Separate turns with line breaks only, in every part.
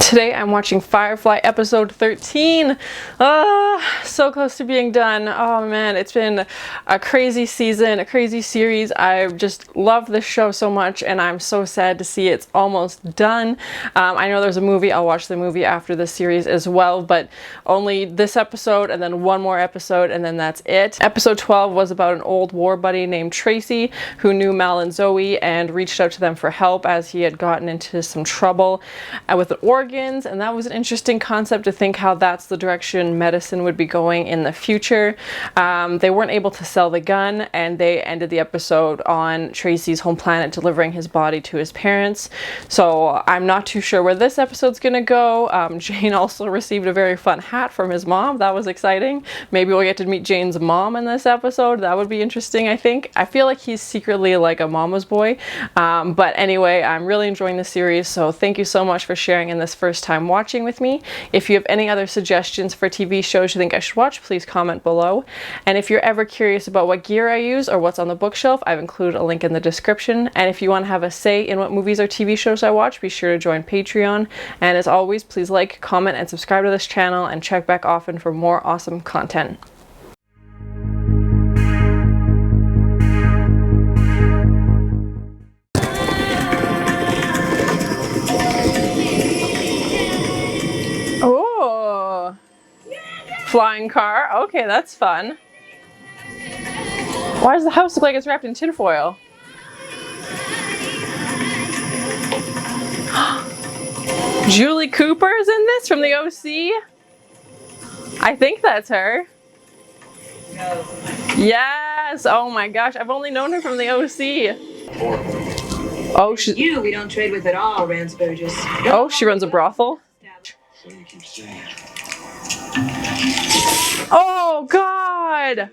Today I'm watching Firefly episode 13. So close to being done. Oh man, it's been a crazy season, a crazy series. I just love this show so much and I'm so sad to see it's almost done. I know there's a movie. I'll watch the movie after the series as well, but only this episode and then one more episode and then that's it. Episode 12 was about an old war buddy named Tracy who knew Mal and Zoe and reached out to them for help as he had gotten into some trouble with an organ. And that was an interesting concept to think how that's the direction medicine would be going in the future. They weren't able to sell the gun and they ended the episode on Tracy's home planet delivering his body to his parents. So I'm not too sure where this episode's gonna go. Jayne also received a very fun hat from his mom. That was exciting. Maybe we'll get to meet Jayne's mom in this episode. That would be interesting, I think. I feel like he's secretly like a mama's boy. But anyway, I'm really enjoying the series. So thank you so much for sharing in this first time watching with me. If you have any other suggestions for TV shows you think I should watch, please comment below. And if you're ever curious about what gear I use or what's on the bookshelf, I've included a link in the description. And if you want to have a say in what movies or TV shows I watch, be sure to join Patreon. And as always, please like, comment, and subscribe to this channel and check back often for more awesome content. Oh, flying car. Okay, that's fun. Why does the house look like it's wrapped in tinfoil? Julie Cooper's in this from the OC? I think that's her. No. Yes! Oh my gosh, I've only known her from the OC. Oh,
we don't trade with at all, Rance Burgess.
Oh, she runs a brothel?
So you keep saying.
Oh God!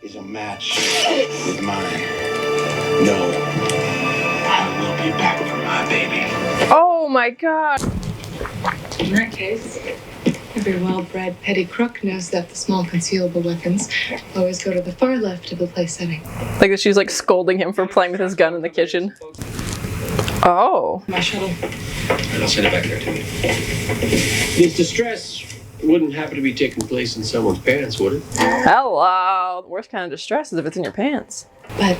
Is a match with mine. No, I will be back for my baby.
Oh my God!
In that case, every well-bred petty crook knows that the small concealable weapons always go to the far left of the play setting.
Like she's like scolding him for playing with his gun in the kitchen. Oh.
My shuttle.
And I'll send it back there to you. This distress wouldn't happen to be taking place in someone's pants, would it?
Hello. The worst kind of distress is if it's in your pants.
But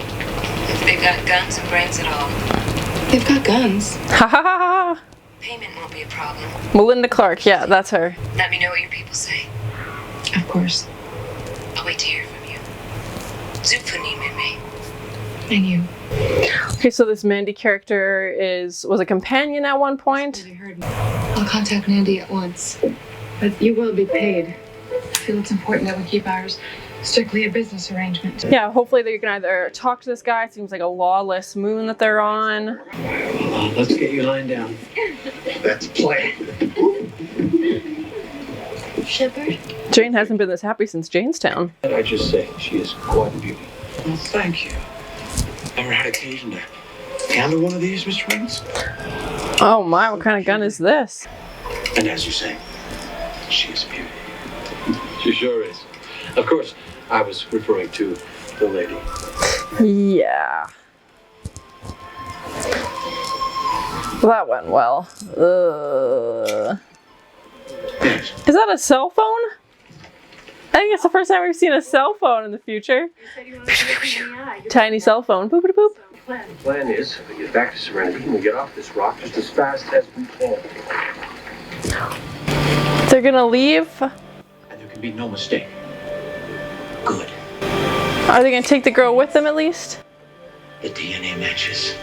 They've got guns and brains at all.
they've got guns.
Ha ha ha ha.
Payment won't be a problem.
Melinda Clarke, yeah, that's her.
Let me know what your people say.
Of course.
I'll wait to hear from you. Zupfuni me.
And you.
Okay, so this Nandy character was a companion at one point.
You heard me. I'll contact Nandi at once. But you will be paid. I feel it's important that we keep ours strictly a business arrangement.
Yeah, hopefully they can either talk to this guy. It seems like a lawless moon that they're on.
Let's get you lying down.
That's play.
Shepard?
Jayne hasn't been this happy since Janestown.
I just say she is quite a beauty.
Well, thank you. Ever had occasion to handle one of these, Mr. Reynolds?
Oh my, what kind of gun is this?
And as you say, she is a beauty.
She sure is. Of course, I was referring to the lady.
Yeah. Well, that went well. Is that a cell phone? I think it's the first time we've seen a cell phone in the future. Tiny cell phone. Boop, boop, boop.
The plan is we get back to Serenity and we get off this rock just as fast as we can.
They're gonna leave.
And there can be no mistake. Good.
Are they gonna take the girl with them at least?
The DNA matches.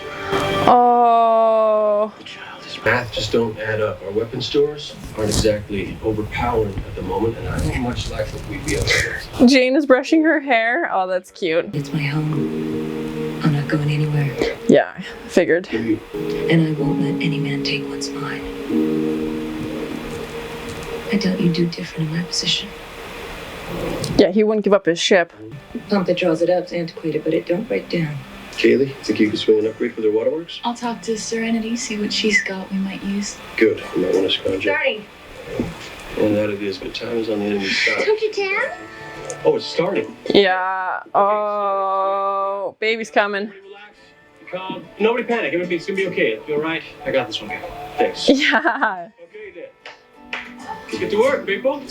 Oh.
The child is
Math just don't add up. Our weapon stores aren't exactly overpowering at the moment, and I don't much like what we'd be up against.
Jayne is brushing her hair. Oh, that's cute.
It's my home. I'm not going anywhere.
Yeah, figured.
And I won't let any man take what's mine. I doubt you'd do different in my position.
Yeah, he wouldn't give up his ship.
Pump that draws it up's antiquated, but it don't break down.
Kaylee, think you can swing an upgrade for their waterworks?
I'll talk to Serenity, see what she's got we might use.
Good. You might want to scrounge up.
Starting.
And that it is, but time is on the enemy's side.
Don't you tan?
Oh, it's starting.
Yeah. Oh, baby's coming.
Relax. Cobb. Nobody panic. It's gonna be okay. It'll be all right. I got this one, guy. Thanks.
Yeah.
Okay, then. Let's get to work, people.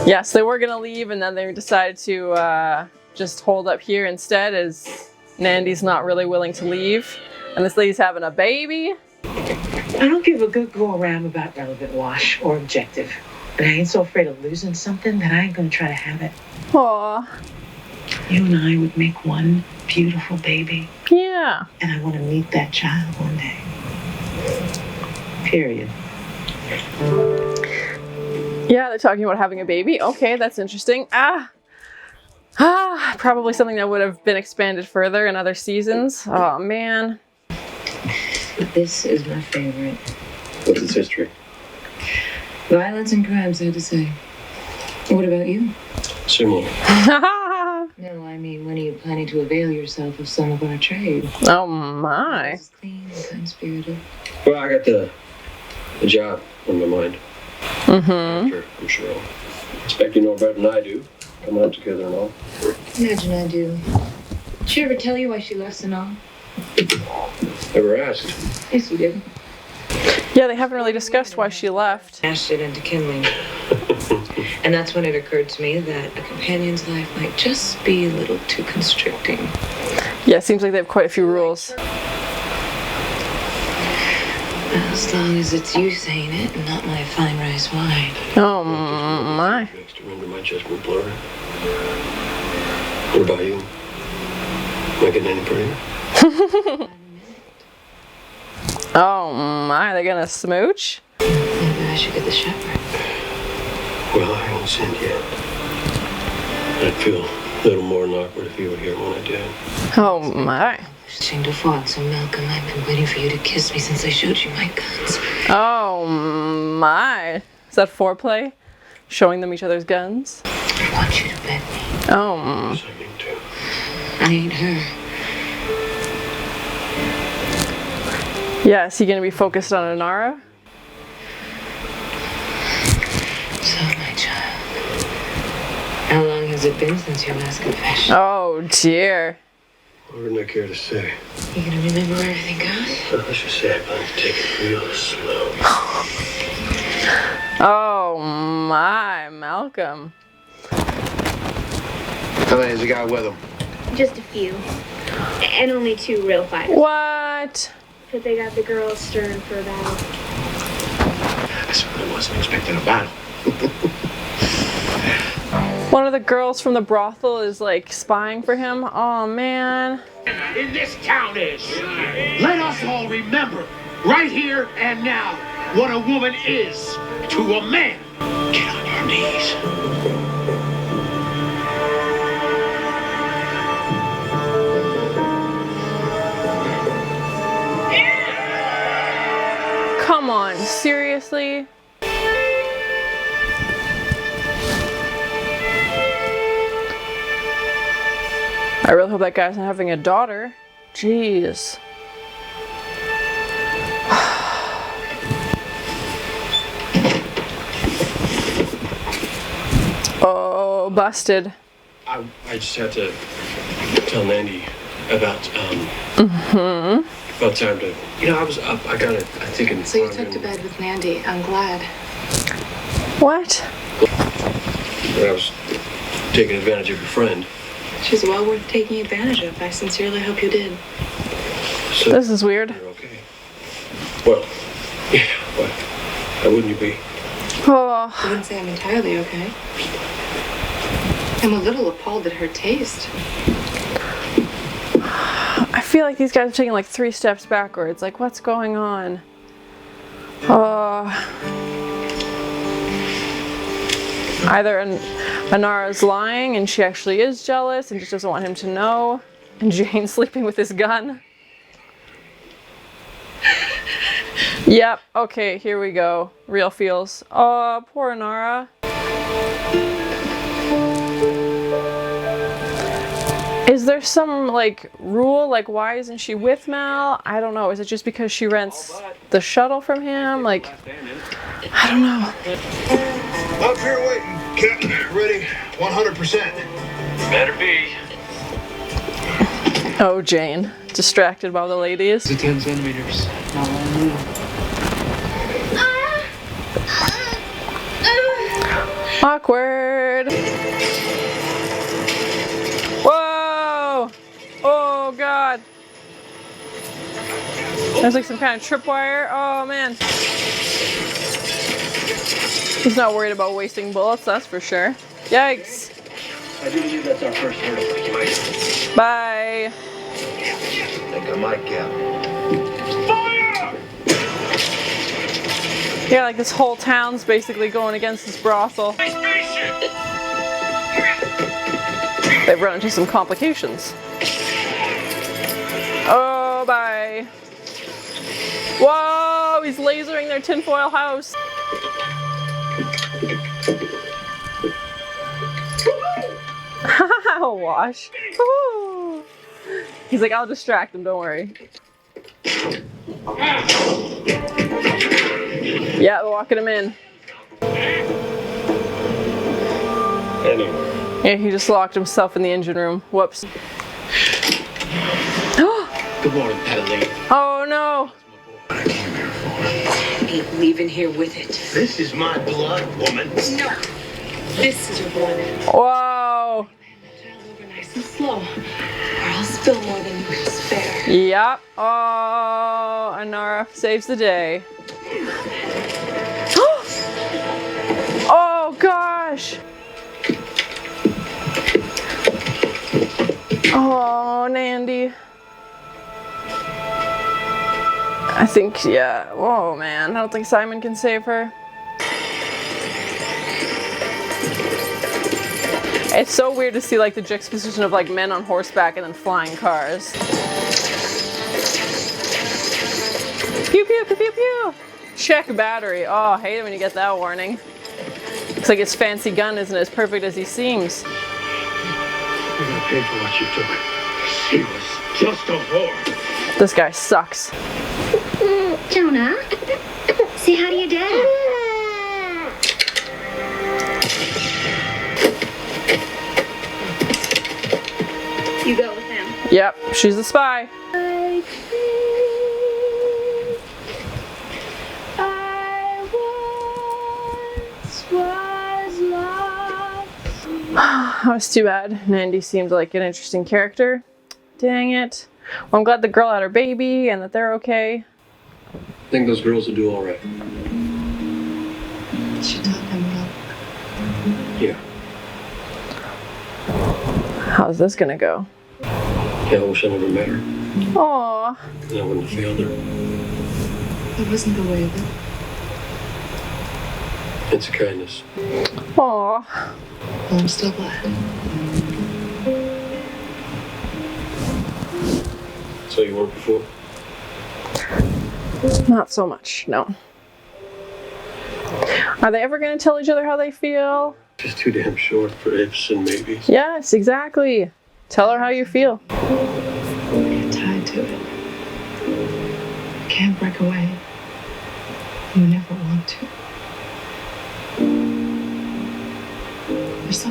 Yes, they were gonna leave, and then they decided to just hold up here instead, as Nandy's not really willing to leave, and this lady's having a baby.
I don't give a good go around about relevant, wash, or objective. But I ain't so afraid of losing something that I ain't gonna try to have it.
Aw.
You and I would make one beautiful baby.
Yeah.
And I want to meet that child one day. Period.
Yeah, they're talking about having a baby. Okay, that's interesting. Probably something that would have been expanded further in other seasons. Oh, man.
This is my favorite.
What's its history?
Violence and crime, sad to say. What about you?
Similar.
No, I mean, when are you planning to avail yourself of some of our trade?
Oh, my.
It's clean and kind-spirited.
Well, I got the job on my mind.
Mm-hmm.
I'm sure I'll expect you know better than I do. Coming up together and all.
Imagine I do. Did she ever tell you why she left and all?
Never asked.
Yes, we did.
Yeah, they haven't really discussed why she left.
Dashed it into kindling. And that's when it occurred to me that a companion's life might just be a little too constricting.
Yeah, it seems like they have quite a few rules.
As long as it's you saying it and not my fine rice wine.
Oh, my.
Next to render my judgment blurry. What about you? Am I getting any prettier?
Oh, my. They're gonna smooch?
Maybe I should get the shepherd.
Well, I ain't sinned yet. I'd feel a little more than awkward if you were here when I did.
Oh, my.
Shame to fall, so Malcolm, I've been waiting for you to kiss me since I showed you my guns.
Oh, my. Is that foreplay? Showing them each other's guns?
I want you to bet me.
Oh.
Yes, I mean to.
I ain't her.
Yeah, is he gonna be focused on Inara?
So, my child, how long has it been since your last confession?
Oh, dear.
What wouldn't I care to say?
You gonna remember where everything goes?
Let's just say I plan to take it real slow.
Oh, my. Malcolm.
How many has he got with him?
Just a few. And only 2 real fighters.
What?
But they got the girls stirring for a battle.
I certainly wasn't expecting a battle.
One of the girls from the brothel is like spying for him. Oh, man.
In this town is. Let us all remember, right here and now, what a woman is to a man. Get on your knees.
Come on, seriously? I really hope that guy's not having a daughter. Jeez. Oh, busted.
I just had to tell Nandy about about time to. You know, I was up. I got it. I think in.
So you took to bed with Nandi. I'm glad.
What?
I was taking advantage of your friend.
She's well worth taking advantage of. I sincerely hope you did.
So
This is weird.
you're okay. Well, yeah. Well, how wouldn't you be?
Oh.
I wouldn't say I'm entirely okay. I'm a little appalled at her taste.
I feel like these guys are taking like 3 steps backwards. Like, what's going on? Either Inara's lying and she actually is jealous and just doesn't want him to know, and Jayne's sleeping with his gun. Yep, okay, here we go. Real feels. Oh, poor Inara. Is there some, like, rule? Like, why isn't she with Mal? I don't know. Is it just because she rents the shuttle from him? Like, I don't know.
Up here waiting, Captain. Ready 100%.
Better be.
Oh, Jayne. Distracted by the ladies.
It's 10 centimeters.
Awkward. Whoa! Oh, God. There's like some kind of tripwire. Oh, man. He's not worried about wasting bullets, that's for sure. Yikes.
I do believe that's our first hurdle.
Bye.
I think I might get
Yeah, like this whole town's basically going against this brothel. They've run into some complications. Oh, bye. Whoa, he's lasering their tinfoil house. Wash. Woo. He's like, I'll distract him, don't worry. Yeah, we're walking him in.
Anyway.
Yeah, he just locked himself in the engine room. Whoops.
Good morning, Kaylee.
Oh no.
Ain't leaving here with it.
This is my blood, woman.
No. This is your blood.
Whoa.
Child over nice and slow, or I'll spill more than you can spare.
Yep. Oh, Inara saves the day. Oh gosh. Oh, Nandy. I think, yeah. Oh man, I don't think Simon can save her. It's so weird to see like the juxtaposition of like men on horseback and then flying cars. Pew pew pew pew pew. Check battery. Oh, I hate it when you get that warning. Looks like his fancy gun isn't as perfect as he seems.
You're gonna pay for what you took. She was just a whore.
This guy sucks.
Jonah, say hi to your dad. You go with him.
Yep, she's a spy. That was too bad. Nandy seemed like an interesting character. Dang it. Well, I'm glad the girl had her baby and that they're okay.
I think those girls will do all right.
She taught them well.
Yeah.
How's this gonna go?
Yeah, I wish I never met her.
Aww.
Then I wouldn't have failed her.
That wasn't the way of it.
It's a kindness.
Aww.
Well, I'm still glad.
So you weren't before?
Not so much, no. Are they ever gonna tell each other how they feel?
Just too damn short for ifs and maybes.
Yes, exactly. Tell her how you feel.
I get tied to it. I can't break away. You never want to. There's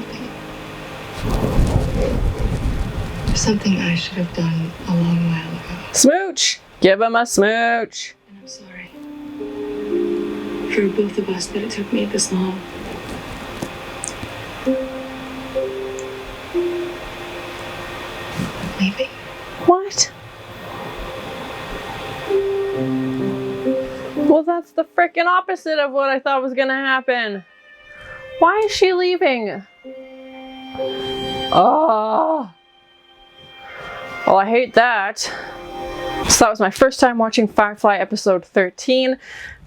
something I should have done a long while ago.
Smooch! Give him a smooch.
And I'm sorry. For both of us that it took me this long. I'm leaving.
What? Well, that's the frickin' opposite of what I thought was gonna happen. Why is she leaving? Oh. Well, I hate that. So that was my first time watching Firefly episode 13.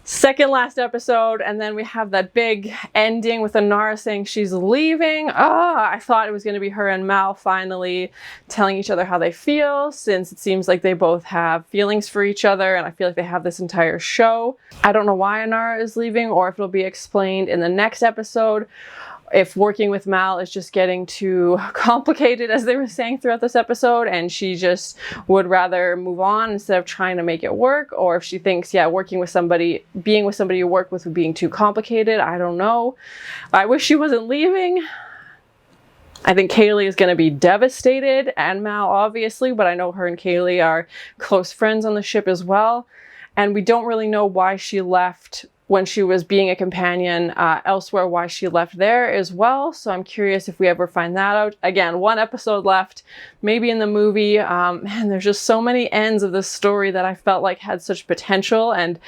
Second last episode, and then we have that big ending with Inara saying she's leaving. I thought it was going to be her and Mal finally telling each other how they feel, since it seems like they both have feelings for each other, and I feel like they have this entire show. I don't know why Inara is leaving, or if it'll be explained in the next episode. If working with Mal is just getting too complicated, as they were saying throughout this episode, and she just would rather move on instead of trying to make it work, or if she thinks, yeah, working with somebody, being with somebody you work with being too complicated. I don't know. I wish she wasn't leaving. I think Kaylee is going to be devastated, and Mal obviously, but I know her and Kaylee are close friends on the ship as well. And we don't really know why she left when she was being a companion elsewhere, why she left there as well. So I'm curious if we ever find that out. Again, 1 episode left, maybe in the movie. Man, there's just so many ends of this story that I felt like had such potential. And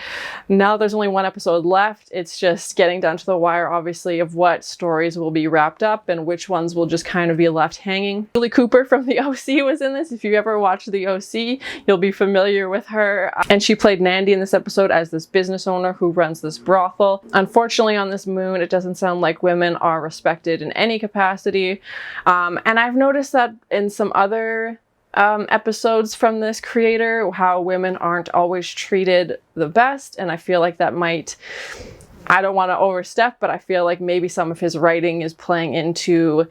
now there's only 1 episode left. It's just getting down to the wire, obviously, of what stories will be wrapped up and which ones will just kind of be left hanging. Julie Cooper from the OC was in this. If you ever watched the OC, you'll be familiar with her. And she played Nandy in this episode as this business owner who runs this brothel. Unfortunately, on this moon, it doesn't sound like women are respected in any capacity. And I've noticed that in some other episodes from this creator, how women aren't always treated the best. And I feel like that might, I don't want to overstep, but I feel like maybe some of his writing is playing into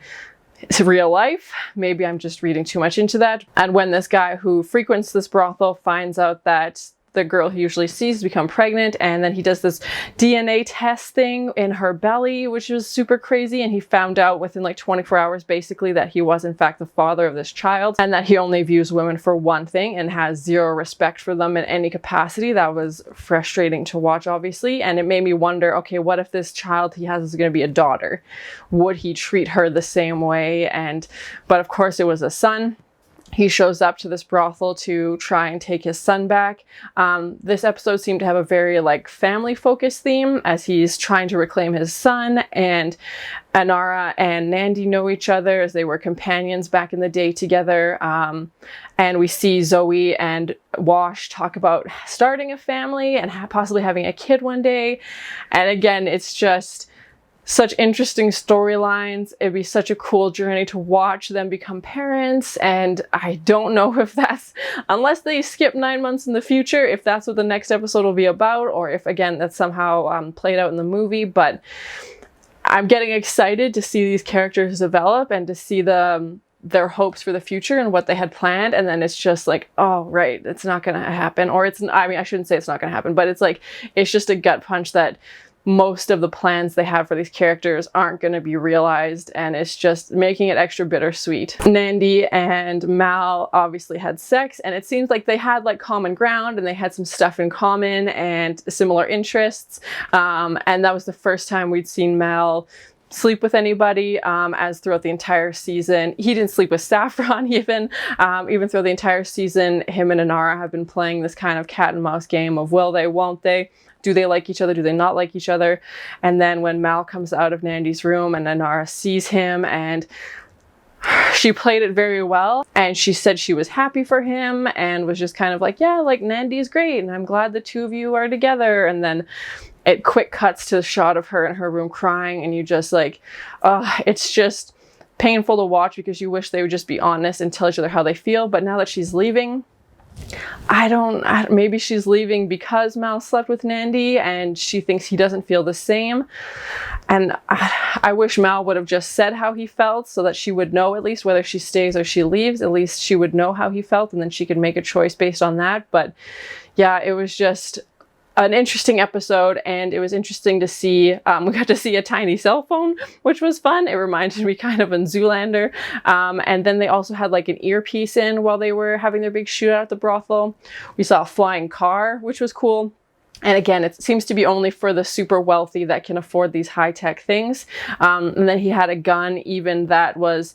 real life. Maybe I'm just reading too much into that. And when this guy who frequents this brothel finds out that the girl he usually sees become pregnant, and then he does this DNA test thing in her belly, which was super crazy, and he found out within like 24 hours basically that he was in fact the father of this child, and that he only views women for one thing and has zero respect for them in any capacity. That was frustrating to watch, obviously, and it made me wonder, okay, what if this child he has is going to be a daughter? Would he treat her the same way? But of course it was a son. He shows up to this brothel to try and take his son back. This episode seemed to have a very like family focused theme as he's trying to reclaim his son, and Inara and Nandi know each other as they were companions back in the day together. And we see Zoe and Wash talk about starting a family and possibly having a kid one day. And again, it's just such interesting storylines. It'd be such a cool journey to watch them become parents, and I don't know if that's, unless they skip 9 months in the future, if that's what the next episode will be about, or if again that's somehow played out in the movie. But I'm getting excited to see these characters develop and to see their hopes for the future and what they had planned, and then it's just like, oh right, it's not gonna happen. Or it's, I mean, I shouldn't say it's not gonna happen, but it's like, it's just a gut punch that most of the plans they have for these characters aren't going to be realized, and it's just making it extra bittersweet. Nandi and Mal obviously had sex, and it seems like they had like common ground and they had some stuff in common and similar interests, and that was the first time we'd seen Mal sleep with anybody, as throughout the entire season. He didn't sleep with Saffron even through the entire season. Him and Inara have been playing this kind of cat and mouse game of will they, won't they? Do they like each other? Do they not like each other? And then when Mal comes out of Nandi's room and Inara sees him, and she played it very well, and she said she was happy for him and was just kind of like, yeah, like Nandi is great and I'm glad the two of you are together. And then it quick cuts to the shot of her in her room crying, and you just like, it's just painful to watch because you wish they would just be honest and tell each other how they feel. But now that she's leaving, maybe she's leaving because Mal slept with Nandi and she thinks he doesn't feel the same. And I wish Mal would have just said how he felt so that she would know at least whether she stays or she leaves. At least she would know how he felt, and then she could make a choice based on that. But yeah, it was just an interesting episode, and it was interesting to see, we got to see a tiny cell phone, which was fun. It reminded me kind of in Zoolander. And then they also had like an earpiece in while they were having their big shootout at the brothel. We saw a flying car, which was cool. And again, it seems to be only for the super wealthy that can afford these high-tech things. And then he had a gun even that was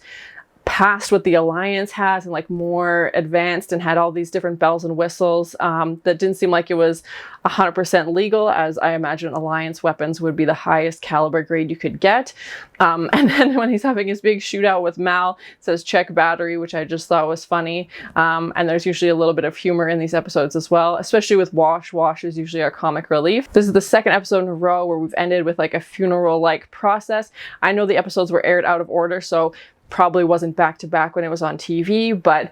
past what the Alliance has and like more advanced and had all these different bells and whistles, that didn't seem like it was 100% legal, as I imagine Alliance weapons would be the highest caliber grade you could get. And then when he's having his big shootout with Mal, it says check battery, which I just thought was funny. And there's usually a little bit of humor in these episodes as well, especially with Wash. Wash is usually our comic relief. This is the second episode in a row where we've ended with like a funeral-like process. I know the episodes were aired out of order, so probably wasn't back to back when it was on TV, but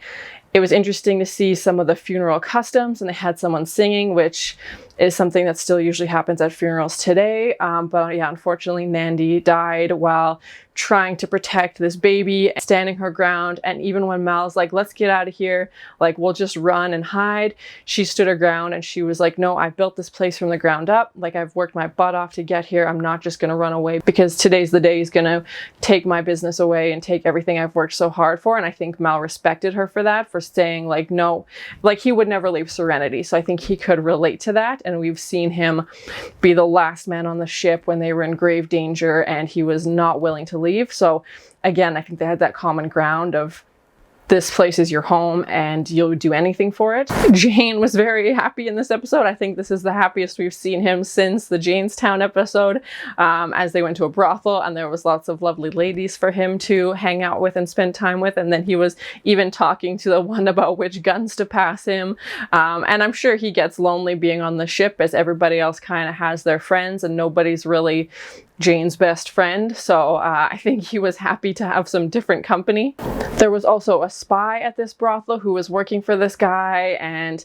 it was interesting to see some of the funeral customs, and they had someone singing, which is something that still usually happens at funerals today. But yeah, unfortunately, Nandi died while trying to protect this baby, standing her ground. And even when Mal's like, let's get out of here, like, we'll just run and hide, she stood her ground and she was like, no, I built this place from the ground up. Like, I've worked my butt off to get here. I'm not just gonna run away because today's the day he's gonna take my business away and take everything I've worked so hard for. And I think Mal respected her for that, for saying like, no, like, he would never leave Serenity. So I think he could relate to that. And we've seen him be the last man on the ship when they were in grave danger and he was not willing to leave. So again, I think they had that common ground of, this place is your home and you'll do anything for it. Jayne was very happy in this episode. I think this is the happiest we've seen him since the Janestown episode, as they went to a brothel and there was lots of lovely ladies for him to hang out with and spend time with. And then he was even talking to the one about which guns to pass him. And I'm sure he gets lonely being on the ship, as everybody else kind of has their friends and nobody's really Jayne's best friend. So I think he was happy to have some different company. There was also a spy at this brothel who was working for this guy, and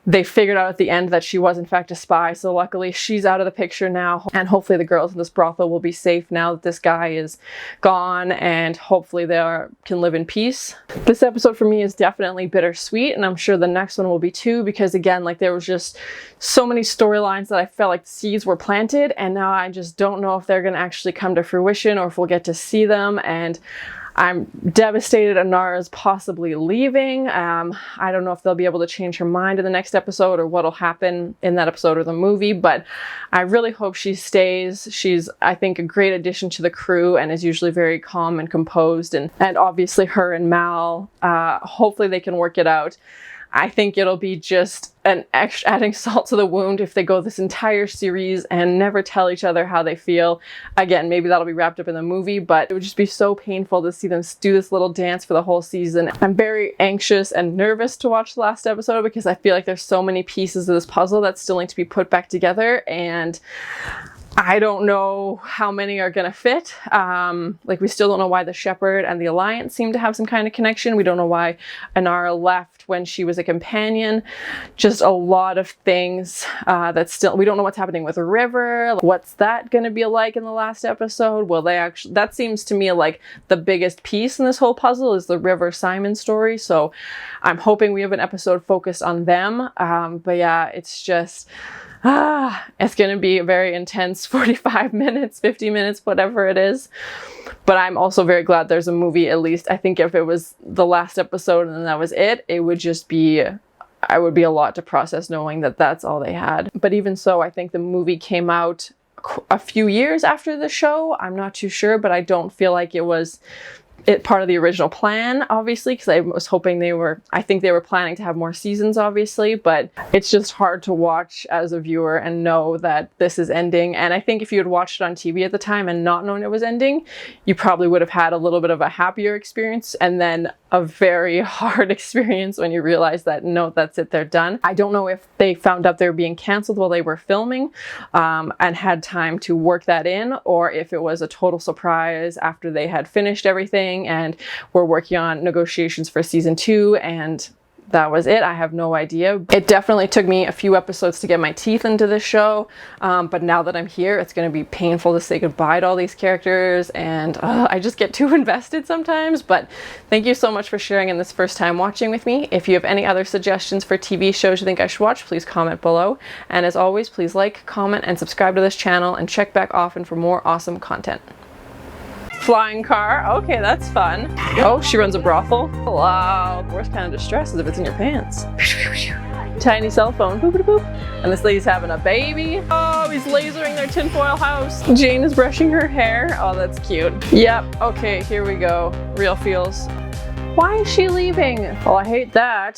they figured out at the end that she was in fact a spy. So luckily she's out of the picture now, and hopefully the girls in this brothel will be safe now that this guy is gone, and hopefully they can live in peace. This episode for me is definitely bittersweet, and I'm sure the next one will be too, because again, like, there was just so many storylines that I felt like seeds were planted, and now I just don't know if they're going to actually come to fruition or if we'll get to see them. And I'm devastated Inara's possibly leaving. I don't know if they'll be able to change her mind in the next episode or what'll happen in that episode or the movie, but I really hope she stays. She's, I think, a great addition to the crew and is usually very calm and composed. And obviously her and Mal, hopefully they can work it out. I think it'll be just an extra adding salt to the wound if they go this entire series and never tell each other how they feel. Again, maybe that'll be wrapped up in the movie, but it would just be so painful to see them do this little dance for the whole season. I'm very anxious and nervous to watch the last episode because I feel like there's so many pieces of this puzzle that still need to be put back together, and I don't know how many are gonna fit. Like, we still don't know why the Shepherd and the Alliance seem to have some kind of connection. We don't know why Inara left when she was a companion. Just a lot of things that still, we don't know what's happening with River. What's that gonna be like in the last episode? Will they actually, that seems to me like the biggest piece in this whole puzzle is the River Simon story. So I'm hoping we have an episode focused on them. But yeah, it's just, it's going to be a very intense 45 minutes, 50 minutes, whatever it is. But I'm also very glad there's a movie, at least. I think if it was the last episode and then that was it, it would just be, I would be a lot to process knowing that that's all they had. But even so, I think the movie came out a few years after the show. I'm not too sure, but I don't feel like it was part of the original plan, obviously, because I was hoping I think they were planning to have more seasons, obviously, but it's just hard to watch as a viewer and know that this is ending. And I think if you had watched it on TV at the time and not known it was ending, you probably would have had a little bit of a happier experience, and then a very hard experience when you realize that, no, that's it, they're done. I don't know if they found out they were being canceled while they were filming and had time to work that in, or if it was a total surprise after they had finished everything and we're working on negotiations for season 2 and that was it. I have no idea. It definitely took me a few episodes to get my teeth into this show, but now that I'm here, it's going to be painful to say goodbye to all these characters, and I just get too invested sometimes. But thank you so much for sharing in this first time watching with me. If you have any other suggestions for TV shows you think I should watch, please comment below. And as always, please like, comment, and subscribe to this channel, and check back often for more awesome content. Flying car, okay, that's fun. Oh, she runs a brothel. Wow, the worst kind of distress is if it's in your pants. Tiny cell phone, boop boop boop. And this lady's having a baby. Oh, he's lasering their tinfoil house. Jayne is brushing her hair. Oh, that's cute. Yep, okay, here we go. Real feels. Why is she leaving? Well, I hate that.